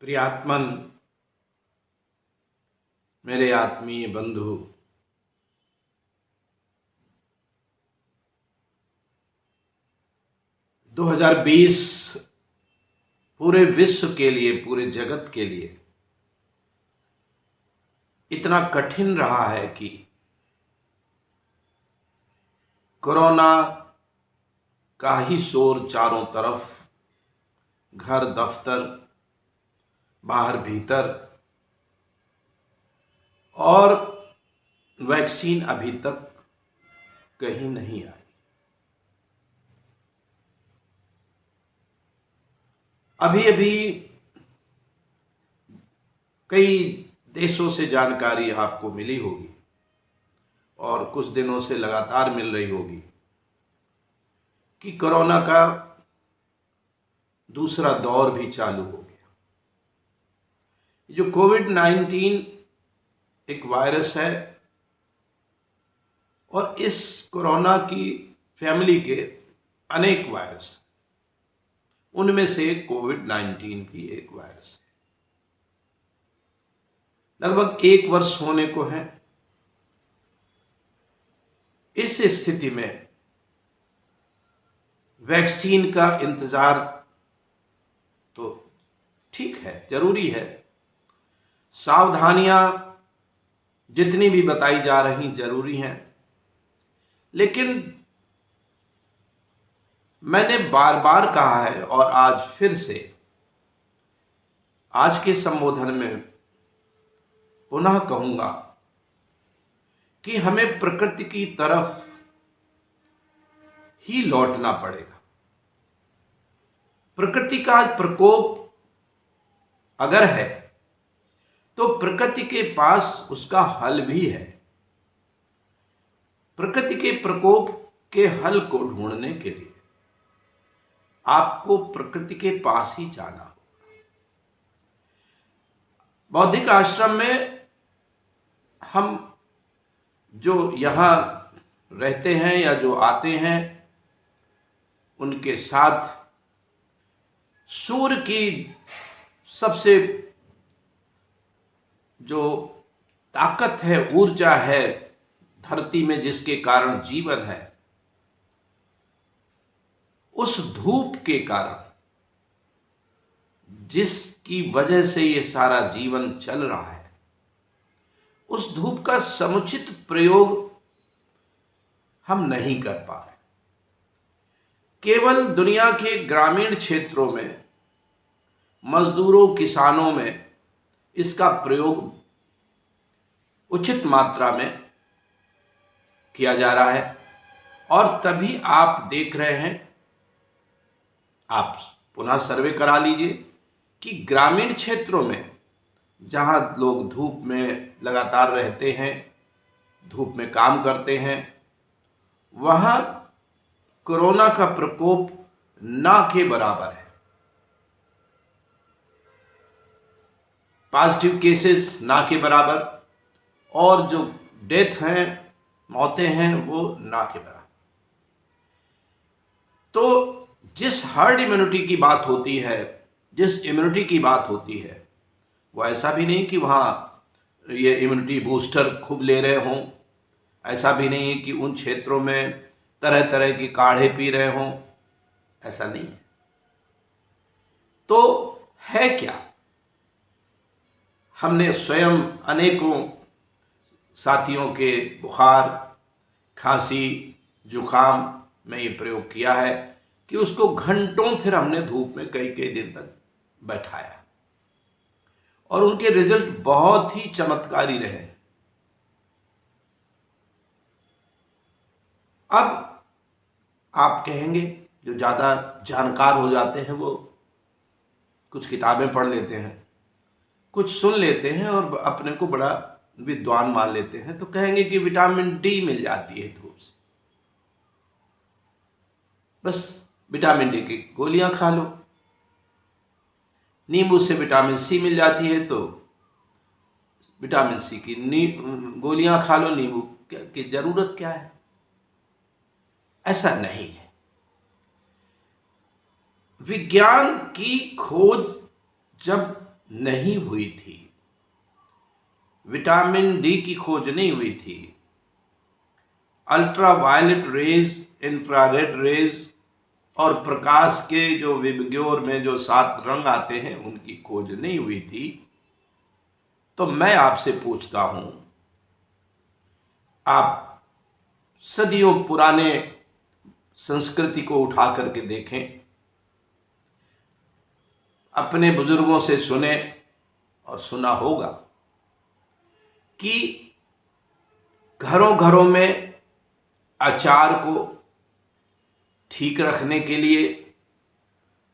प्रियात्मन, मेरे आत्मीय बंधु, 2020 पूरे विश्व के लिए, पूरे जगत के लिए इतना कठिन रहा है कि कोरोना का ही शोर चारों तरफ, घर दफ्तर, बाहर भीतर, और वैक्सीन अभी तक कहीं नहीं आई। अभी अभी कई देशों से जानकारी आपको मिली होगी और कुछ दिनों से लगातार मिल रही होगी कि कोरोना का दूसरा दौर भी चालू हो गया। जो कोविड-19 एक वायरस है और इस कोरोना की फैमिली के अनेक वायरस, उनमें से कोविड-19 भी एक वायरस है। लगभग 1 वर्ष होने को है। इस स्थिति में वैक्सीन का इंतजार तो ठीक है, जरूरी है। सावधानियां जितनी भी बताई जा रही जरूरी हैं, लेकिन मैंने बार बार कहा है और आज फिर से आज के संबोधन में पुनः कहूंगा कि हमें प्रकृति की तरफ ही लौटना पड़ेगा। प्रकृति का प्रकोप अगर है तो प्रकृति के पास उसका हल भी है। प्रकृति के प्रकोप के हल को ढूंढने के लिए आपको प्रकृति के पास ही जाना होगा। बौद्धिक आश्रम में हम जो यहां रहते हैं या जो आते हैं, उनके साथ सूर्य की सबसे जो ताकत है, ऊर्जा है धरती में, जिसके कारण जीवन है, उस धूप के कारण, जिसकी वजह से ये सारा जीवन चल रहा है, उस धूप का समुचित प्रयोग हम नहीं कर पा रहे। केवल दुनिया के ग्रामीण क्षेत्रों में, मजदूरों, किसानों में इसका प्रयोग उचित मात्रा में किया जा रहा है। और तभी आप देख रहे हैं, आप पुनः सर्वे करा लीजिए कि ग्रामीण क्षेत्रों में जहां लोग धूप में लगातार रहते हैं, धूप में काम करते हैं, वहां कोरोना का प्रकोप ना के बराबर है। पॉजिटिव केसेस ना के बराबर, और जो डेथ हैं, मौतें हैं, वो ना के बराबर। तो जिस हर्ड इम्यूनिटी की बात होती है, जिस इम्यूनिटी की बात होती है, वो ऐसा भी नहीं कि वहाँ ये इम्यूनिटी बूस्टर खूब ले रहे हों, ऐसा भी नहीं है कि उन क्षेत्रों में तरह तरह के काढ़े पी रहे हों, ऐसा नहीं है। तो है क्या? हमने स्वयं अनेकों साथियों के बुखार, खांसी, जुखाम में ये प्रयोग किया है कि उसको घंटों फिर हमने धूप में कई कई दिन तक बैठाया, और उनके रिजल्ट बहुत ही चमत्कारी रहे। अब आप कहेंगे, जो ज़्यादा जानकार हो जाते हैं वो कुछ किताबें पढ़ लेते हैं, कुछ सुन लेते हैं और अपने को बड़ा विद्वान मान लेते हैं, तो कहेंगे कि विटामिन डी मिल जाती है धूप से, बस विटामिन डी की गोलियां खा लो। नींबू से विटामिन सी मिल जाती है, तो विटामिन सी की गोलियां खा लो। नींबू की जरूरत क्या है? ऐसा नहीं है। विज्ञान की खोज जब नहीं हुई थी, विटामिन डी की खोज नहीं हुई थी, अल्ट्रावायलेट रेज, इंफ्रारेड रेज और प्रकाश के जो विबग्योर में जो 7 रंग आते हैं उनकी खोज नहीं हुई थी, तो मैं आपसे पूछता हूं, आप सदियों पुराने संस्कृति को उठा करके देखें, अपने बुजुर्गों से सुने और सुना होगा कि घरों घरों में अचार को ठीक रखने के लिए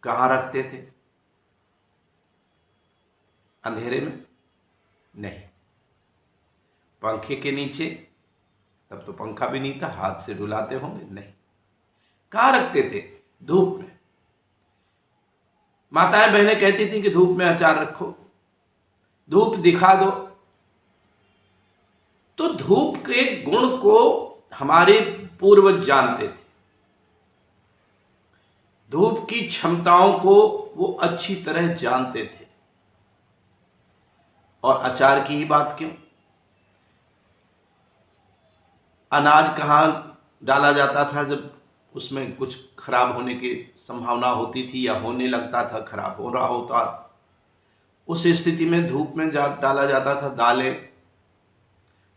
कहाँ रखते थे? अंधेरे में नहीं, पंखे के नीचे, तब तो पंखा भी नहीं था, हाथ से डुलाते होंगे, नहीं, कहाँ रखते थे? धूप में। माताएं बहनें कहती थी कि धूप में अचार रखो, धूप दिखा दो। तो धूप के गुण को हमारे पूर्वज जानते थे, धूप की क्षमताओं को वो अच्छी तरह जानते थे। और अचार की ही बात क्यों, अनाज कहाँ डाला जाता था जब उसमें कुछ खराब होने की संभावना होती थी या होने लगता था, खराब हो रहा होता, उस स्थिति में धूप में डाला जाता था। दालें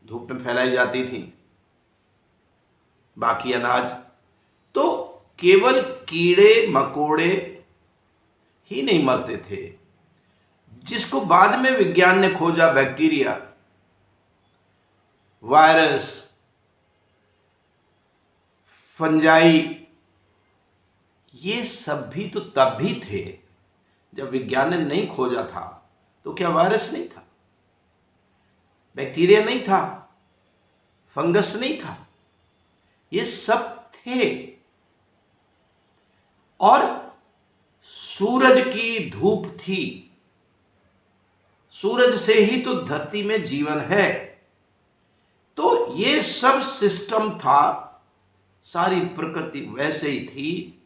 धूप में फैलाई जाती थी, बाकी अनाज तो केवल कीड़े मकोड़े ही नहीं मरते थे, जिसको बाद में विज्ञान ने खोजा, बैक्टीरिया, वायरस, फंजाई, ये सब भी तो तब भी थे जब विज्ञान ने नहीं खोजा था। तो क्या वायरस नहीं था, बैक्टीरिया नहीं था, फंगस नहीं था? ये सब थे। और सूरज की धूप थी, सूरज से ही तो धरती में जीवन है। तो ये सब सिस्टम था, सारी प्रकृति वैसे ही थी,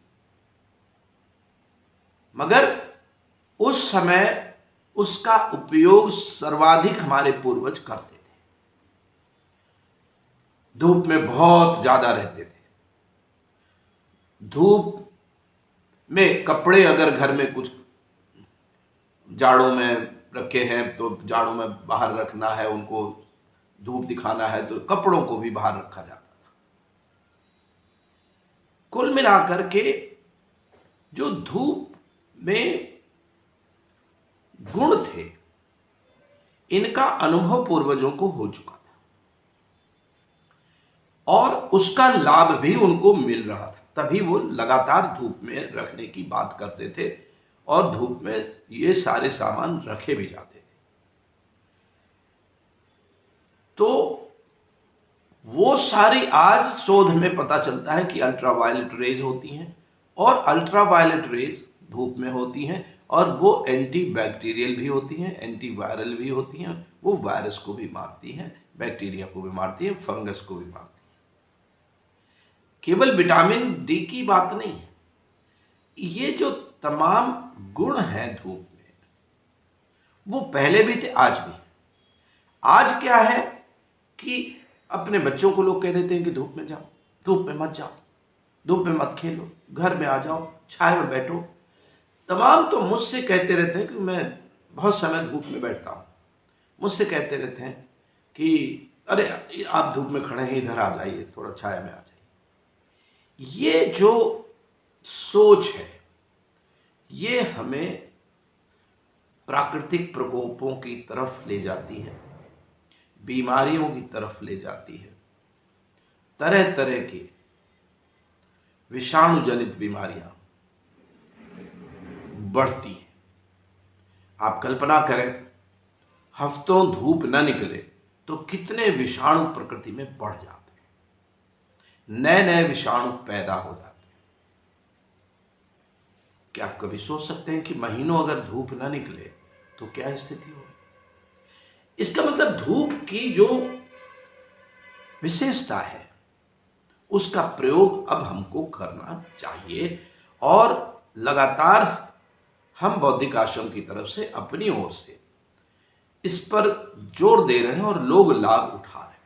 मगर उस समय उसका उपयोग सर्वाधिक हमारे पूर्वज करते थे। धूप में बहुत ज्यादा रहते थे, धूप में कपड़े अगर घर में कुछ जाड़ों में रखे हैं तो जाड़ों में बाहर रखना है, उनको धूप दिखाना है तो कपड़ों को भी बाहर रखा जाता था। कुल मिलाकर के जो धूप में गुण थे, इनका अनुभव पूर्वजों को हो चुका था और उसका लाभ भी उनको मिल रहा था, तभी वो लगातार धूप में रखने की बात करते थे और धूप में ये सारे सामान रखे भी जाते थे। तो वो सारी आज शोध में पता चलता है कि अल्ट्रावायलेट रेज होती हैं और अल्ट्रावायलेट रेज धूप में होती हैं और वो एंटी बैक्टीरियल भी होती हैं, एंटी वायरल भी होती हैं। वो वायरस को भी मारती हैं, बैक्टीरिया को भी मारती हैं, फंगस को भी मारती हैं। केवल विटामिन डी की बात नहीं है, ये जो तमाम गुण हैं धूप में, वो पहले भी थे, आज भी। आज क्या है कि अपने बच्चों को लोग कह देते हैं कि धूप में जाओ, धूप में मत जाओ, धूप में मत खेलो, घर में आ जाओ, छाए में बैठो। तमाम तो मुझसे कहते रहते हैं कि मैं बहुत समय धूप में बैठता हूँ, मुझसे कहते रहते हैं कि अरे आप धूप में खड़े हैं, इधर आ जाइए, थोड़ा छाया में आ जाइए। ये जो सोच है, ये हमें प्राकृतिक प्रकोपों की तरफ ले जाती है, बीमारियों की तरफ ले जाती है। तरह तरह की विषाणु जनित बीमारियां बढ़ती हैं। आप कल्पना करें, हफ्तों धूप न निकले तो कितने विषाणु प्रकृति में बढ़ जाते हैं, नए नए विषाणु पैदा हो जाते हैं। क्या आप कभी सोच सकते हैं कि महीनों अगर धूप न निकले तो क्या स्थिति होगी? इसका मतलब धूप की जो विशेषता है उसका प्रयोग अब हमको करना चाहिए और लगातार हम बौद्धिक आश्रम की तरफ से अपनी ओर से इस पर जोर दे रहे हैं और लोग लाभ उठा रहे हैं।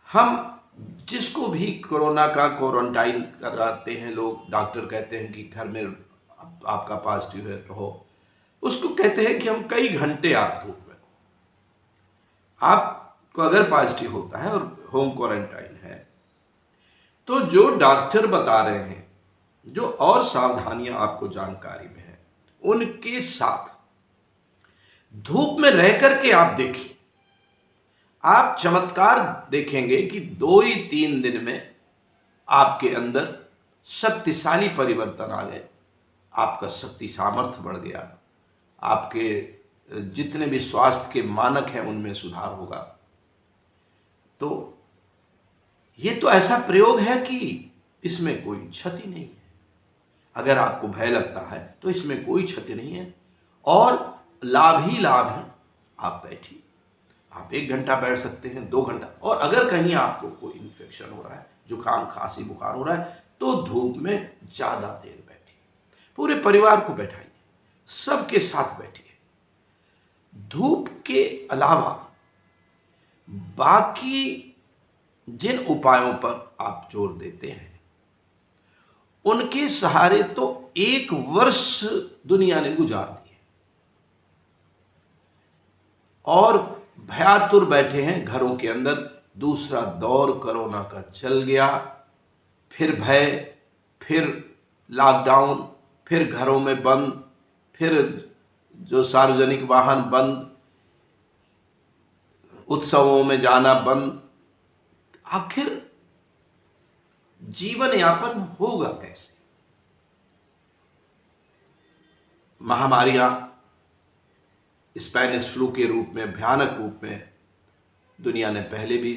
हम जिसको भी कोरोना का क्वारंटाइन कराते हैं, लोग डॉक्टर कहते हैं कि घर में आपका पॉजिटिव है रहो, उसको कहते हैं कि हम कई घंटे आप धूप में, आपको अगर पॉजिटिव होता है और होम क्वारंटाइन है तो जो डॉक्टर बता रहे हैं, जो और सावधानियां आपको जानकारी में है, उनके साथ धूप में रह करके आप देखिए, आप चमत्कार देखेंगे कि 2 ही 3 दिन में आपके अंदर शक्तिशाली परिवर्तन आ गए, आपका शक्ति सामर्थ्य बढ़ गया, आपके जितने भी स्वास्थ्य के मानक हैं उनमें सुधार होगा। तो ये तो ऐसा प्रयोग है कि इसमें कोई क्षति नहीं है। अगर आपको भय लगता है तो इसमें कोई क्षति नहीं है और लाभ ही लाभ है। आप बैठिए, आप 1 घंटा बैठ सकते हैं, 2 घंटा, और अगर कहीं आपको कोई इन्फेक्शन हो रहा है, जुकाम खांसी बुखार हो रहा है, तो धूप में ज़्यादा देर बैठिए, पूरे परिवार को बैठाइए, सबके साथ बैठिए। धूप के अलावा बाकी जिन उपायों पर आप जोर देते हैं, उनके सहारे तो 1 वर्ष दुनिया ने गुजार दिए और भयातुर बैठे हैं घरों के अंदर। दूसरा दौर कोरोना का चल गया, फिर भय, फिर लॉकडाउन, फिर घरों में बंद, फिर जो सार्वजनिक वाहन बंद, उत्सवों में जाना बंद। आखिर जीवन यापन होगा कैसे? महामारियां स्पेनिश फ्लू के रूप में, भयानक रूप में दुनिया ने पहले भी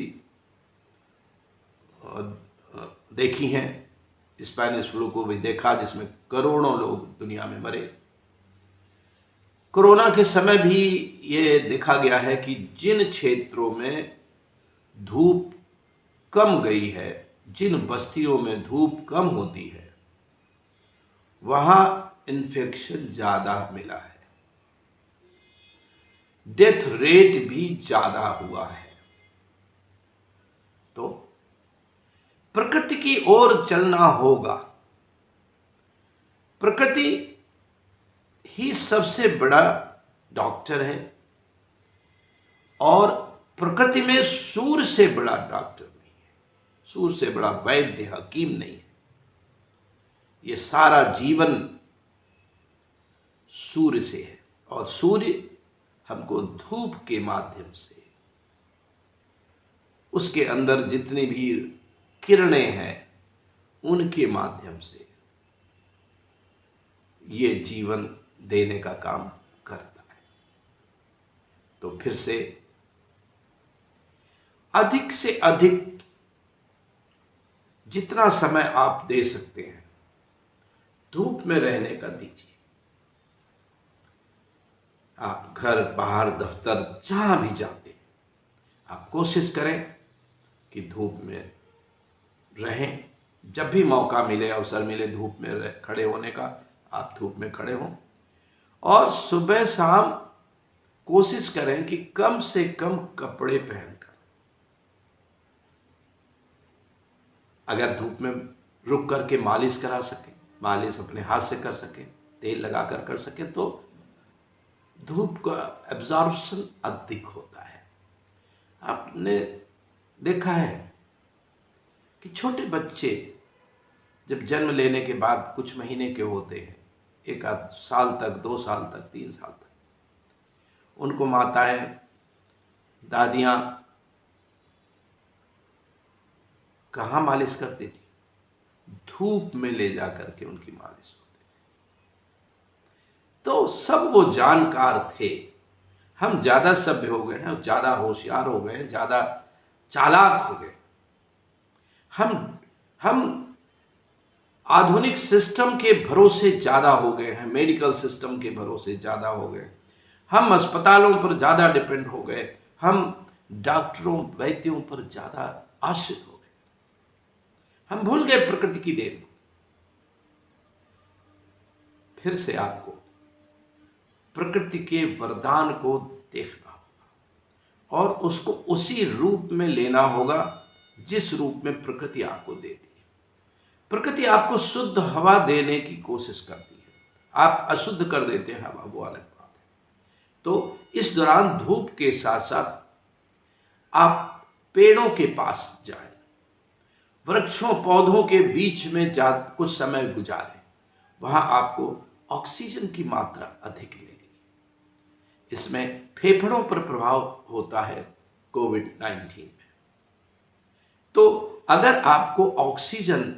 देखी हैं। स्पेनिश फ्लू को भी देखा जिसमें करोड़ों लोग दुनिया में मरे। कोरोना के समय भी ये देखा गया है कि जिन क्षेत्रों में धूप कम गई है, जिन बस्तियों में धूप कम होती है, वहां इन्फेक्शन ज्यादा मिला है, डेथ रेट भी ज्यादा हुआ है। तो प्रकृति की ओर चलना होगा। प्रकृति ही सबसे बड़ा डॉक्टर है और प्रकृति में सूर्य से बड़ा डॉक्टर नहीं है, सूर्य से बड़ा वैद्य हकीम नहीं है। ये सारा जीवन सूर्य से है और सूर्य हमको धूप के माध्यम से, उसके अंदर जितनी भी किरणें हैं उनके माध्यम से ये जीवन देने का काम करता है। तो फिर से अधिक जितना समय आप दे सकते हैं धूप में रहने का दीजिए। आप घर, बाहर, दफ्तर, जहां भी जाते हैं, आप कोशिश करें कि धूप में रहें। जब भी मौका मिले, अवसर मिले धूप में खड़े होने का, आप धूप में खड़े हों और सुबह शाम कोशिश करें कि कम से कम कपड़े पहनकर, अगर धूप में रुक करके मालिश करा सके, मालिश अपने हाथ से कर सके, तेल लगाकर कर सके, तो धूप का एब्जॉर्प्शन अधिक होता है। आपने देखा है कि छोटे बच्चे जब जन्म लेने के बाद कुछ महीने के होते हैं, 1 आध साल तक, 2 साल तक, 3 साल तक, उनको माताएं, दादियां कहाँ मालिश करती थी? धूप में ले जा करके उनकी मालिश होती थी। तो सब वो जानकार थे। हम ज्यादा सभ्य हो गए हैं, ज्यादा होशियार हो गए हैं, ज्यादा चालाक हो गए। हम आधुनिक सिस्टम के भरोसे ज्यादा हो गए हैं, मेडिकल सिस्टम के भरोसे ज्यादा हो गए। हम अस्पतालों पर ज्यादा डिपेंड हो गए, हम डॉक्टरों, वैद्यों पर ज्यादा आश्रित हो गए। हम भूल गए प्रकृति की देन। फिर से आपको प्रकृति के वरदान को देखना होगा और उसको उसी रूप में लेना होगा जिस रूप में प्रकृति आपको देती है। प्रकृति आपको शुद्ध हवा देने की कोशिश करती है, आप अशुद्ध कर देते हैं हवा, वो अलग बात है। तो इस दौरान धूप के साथ साथ आप पेड़ों के पास जाएं, वृक्षों पौधों के बीच में जा कुछ समय गुजारें, वहां आपको ऑक्सीजन की मात्रा अधिक मिलेगी। इसमें फेफड़ों पर प्रभाव होता है कोविड-19 में। तो अगर आपको ऑक्सीजन,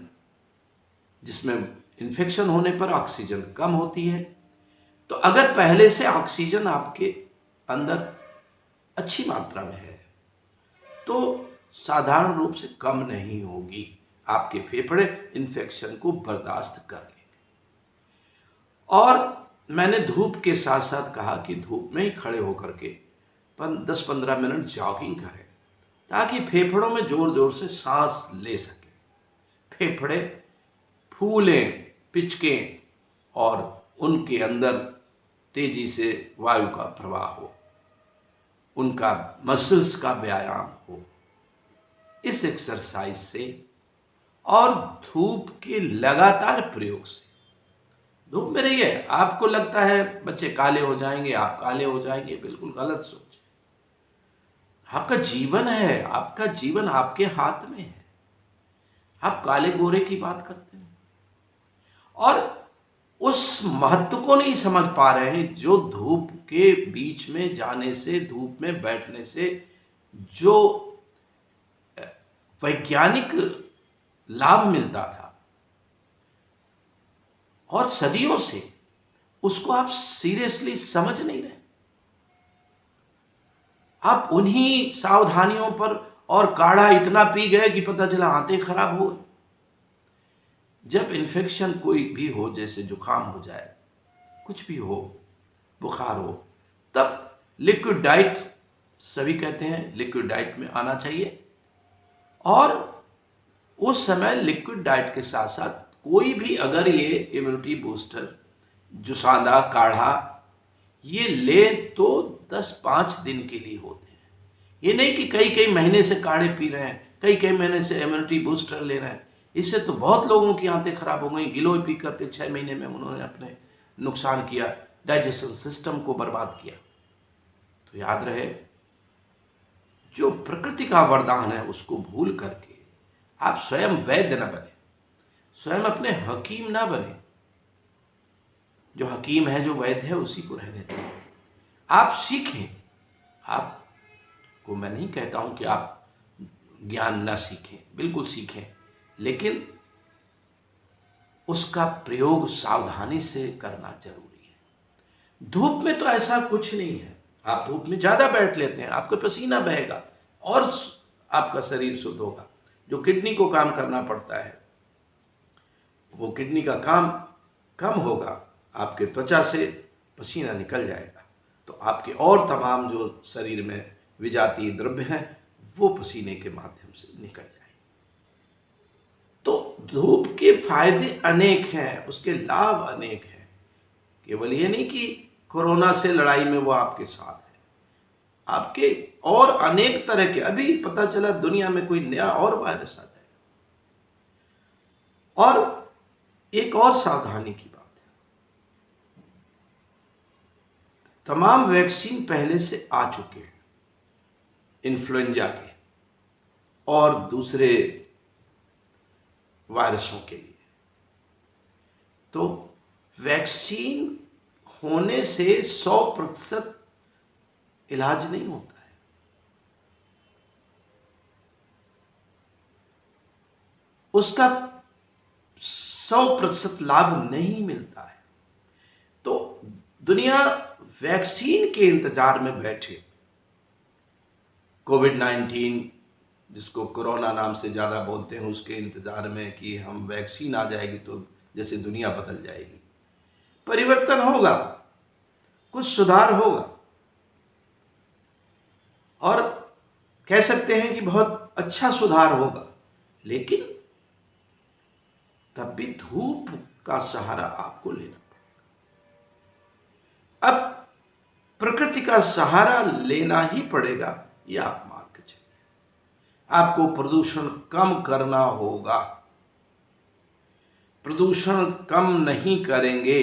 जिसमें इन्फेक्शन होने पर ऑक्सीजन कम होती है, तो अगर पहले से ऑक्सीजन आपके अंदर अच्छी मात्रा में है तो साधारण रूप से कम नहीं होगी, आपके फेफड़े इन्फेक्शन को बर्दाश्त कर लेंगे। और मैंने धूप के साथ साथ कहा कि धूप में ही खड़े होकर के 10-15 मिनट जॉगिंग करें ताकि फेफड़ों में जोर जोर से सांस ले सके, फेफड़े फूलें, पिचकें और उनके अंदर तेजी से वायु का प्रवाह हो, उनका मसल्स का व्यायाम हो। इस एक्सरसाइज से और धूप के लगातार प्रयोग से, धूप में रहिए, आपको लगता है बच्चे काले हो जाएंगे, आप काले हो जाएंगे, बिल्कुल गलत सोच है। आपका जीवन है, आपका जीवन आपके हाथ में है। आप काले गोरे की बात करते हैं और उस महत्व को नहीं समझ पा रहे हैं जो धूप के बीच में जाने से, धूप में बैठने से जो वैज्ञानिक लाभ मिलता था और सदियों से, उसको आप सीरियसली समझ नहीं रहे। आप उन्हीं सावधानियों पर और काढ़ा इतना पी गए कि पता चला आंतें खराब हो गई। जब इन्फेक्शन कोई भी हो, जैसे जुकाम हो जाए, कुछ भी हो, बुखार हो, तब लिक्विड डाइट, सभी कहते हैं लिक्विड डाइट में आना चाहिए। और उस समय लिक्विड डाइट के साथ साथ कोई भी अगर ये इम्यूनिटी बूस्टर, जुसांदा, काढ़ा ये ले तो 10-5 दिन के लिए होते हैं। ये नहीं कि कई कई महीने से काढ़े पी रहे हैं, कई कई महीने से इम्यूनिटी बूस्टर ले रहे हैं। इससे तो बहुत लोगों की आंतें खराब हो गई। गिलोय पी करके 6 महीने में उन्होंने अपने नुकसान किया, डाइजेशन सिस्टम को बर्बाद किया। तो याद रहे, जो प्रकृति का वरदान है उसको भूल करके आप स्वयं वैद्य न बने, स्वयं अपने हकीम ना बने। जो हकीम है, जो वैद्य है, उसी को रहने दें। आप सीखें। आपको मैं नहीं कहता हूं कि आप ज्ञान ना सीखें, बिल्कुल सीखें, लेकिन उसका प्रयोग सावधानी से करना जरूरी है। धूप में तो ऐसा कुछ नहीं है, आप धूप में ज्यादा बैठ लेते हैं, आपका पसीना बहेगा और आपका शरीर शुद्ध होगा। जो किडनी को काम करना पड़ता है, वो किडनी का काम कम होगा, आपके त्वचा से पसीना निकल जाएगा, तो आपके और तमाम जो शरीर में विजातीय द्रव्य हैं वो पसीने के माध्यम से निकल जाएंगे। तो धूप के फायदे अनेक हैं, उसके लाभ अनेक हैं। केवल ये नहीं कि कोरोना से लड़ाई में वो आपके साथ है, आपके और अनेक तरह के, अभी पता चला दुनिया में कोई नया और वायरस आ जाएगा। और एक और सावधानी की बात है, तमाम वैक्सीन पहले से आ चुके हैं इन्फ्लुएंजा के और दूसरे वायरसों के लिए। तो वैक्सीन होने से 100% इलाज नहीं होता है। उसका 100% लाभ नहीं मिलता है। तो दुनिया वैक्सीन के इंतजार में बैठे, कोविड-19 जिसको कोरोना नाम से ज़्यादा बोलते हैं, उसके इंतजार में कि हम वैक्सीन आ जाएगी तो जैसे दुनिया बदल जाएगी, परिवर्तन होगा, कुछ सुधार होगा और कह सकते हैं कि बहुत अच्छा सुधार होगा। लेकिन तब भी धूप का सहारा आपको लेना पड़ेगा। प्रकृति का सहारा लेना ही पड़ेगा, ये आप मान के चलिए। आपको प्रदूषण कम करना होगा। प्रदूषण कम नहीं करेंगे,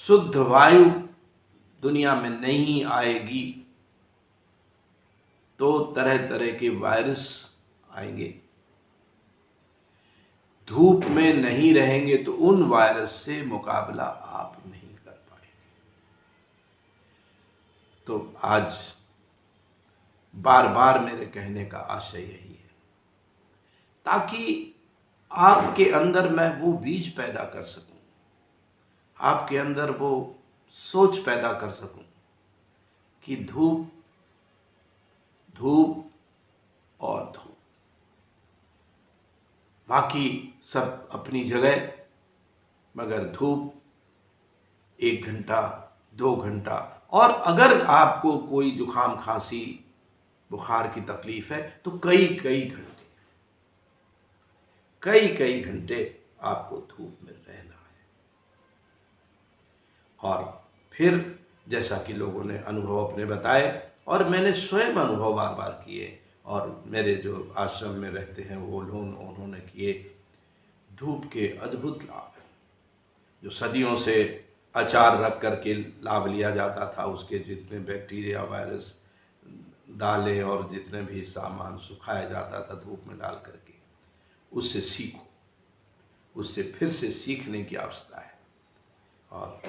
शुद्ध वायु दुनिया में नहीं आएगी तो तरह तरह के वायरस आएंगे। धूप में नहीं रहेंगे तो उन वायरस से मुकाबला आप नहीं कर पाएंगे। तो आज बार बार मेरे कहने का आशय यही है, ताकि आपके अंदर मैं वो बीज पैदा कर सकूं, आपके अंदर वो सोच पैदा कर सकूं कि धूप धूप और धूप, बाकी सब अपनी जगह, मगर धूप 1 घंटा 2 घंटा, और अगर आपको कोई जुकाम खांसी बुखार की तकलीफ है तो कई घंटे आपको धूप में रहना है। और फिर जैसा कि लोगों ने अनुभव अपने बताए और मैंने स्वयं अनुभव बार बार किए, और मेरे जो आश्रम में रहते हैं वो लोग उन्होंने किए, धूप के अद्भुत लाभ, जो सदियों से अचार रख करके लाभ लिया जाता था, उसके जितने बैक्टीरिया वायरस दालें और जितने भी सामान सुखाया जाता था धूप में डाल करके, उससे सीखो, उससे फिर से सीखने की आवश्यकता है। और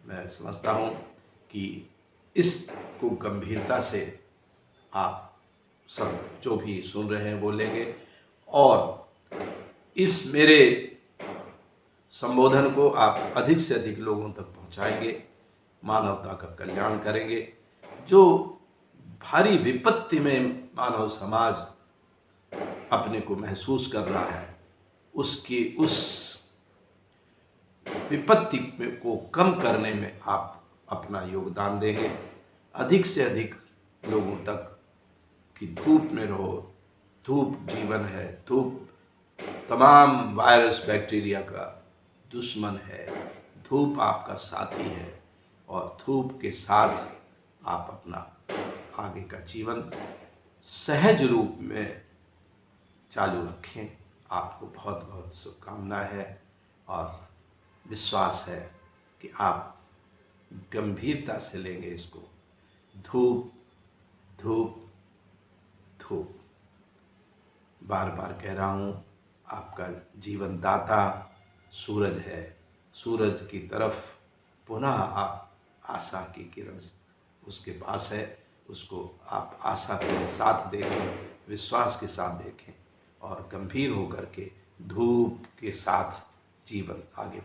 मैं समझता हूँ कि इसको गंभीरता से आप सब जो भी सुन रहे हैं वो लेंगे, और इस मेरे संबोधन को आप अधिक से अधिक लोगों तक पहुंचाएंगे, मानवता का कल्याण करेंगे। जो भारी विपत्ति में मानव समाज अपने को महसूस कर रहा है, उसकी उस विपत्ति को कम करने में आप अपना योगदान देंगे, अधिक से अधिक लोगों तक कि धूप में रहो, धूप जीवन है, धूप तमाम वायरस बैक्टीरिया का दुश्मन है, धूप आपका साथी है, और धूप के साथ आप अपना आगे का जीवन सहज रूप में चालू रखें। आपको बहुत बहुत शुभकामनाएं है, और विश्वास है कि आप गंभीरता से लेंगे इसको। धूप धूप धूप, बार बार कह रहा हूँ, आपका जीवन दाता सूरज है। सूरज की तरफ पुनः आप आशा की किरण उसके पास है, उसको आप आशा के साथ देखें, विश्वास के साथ देखें, और गंभीर होकर के धूप के साथ जीवन आगे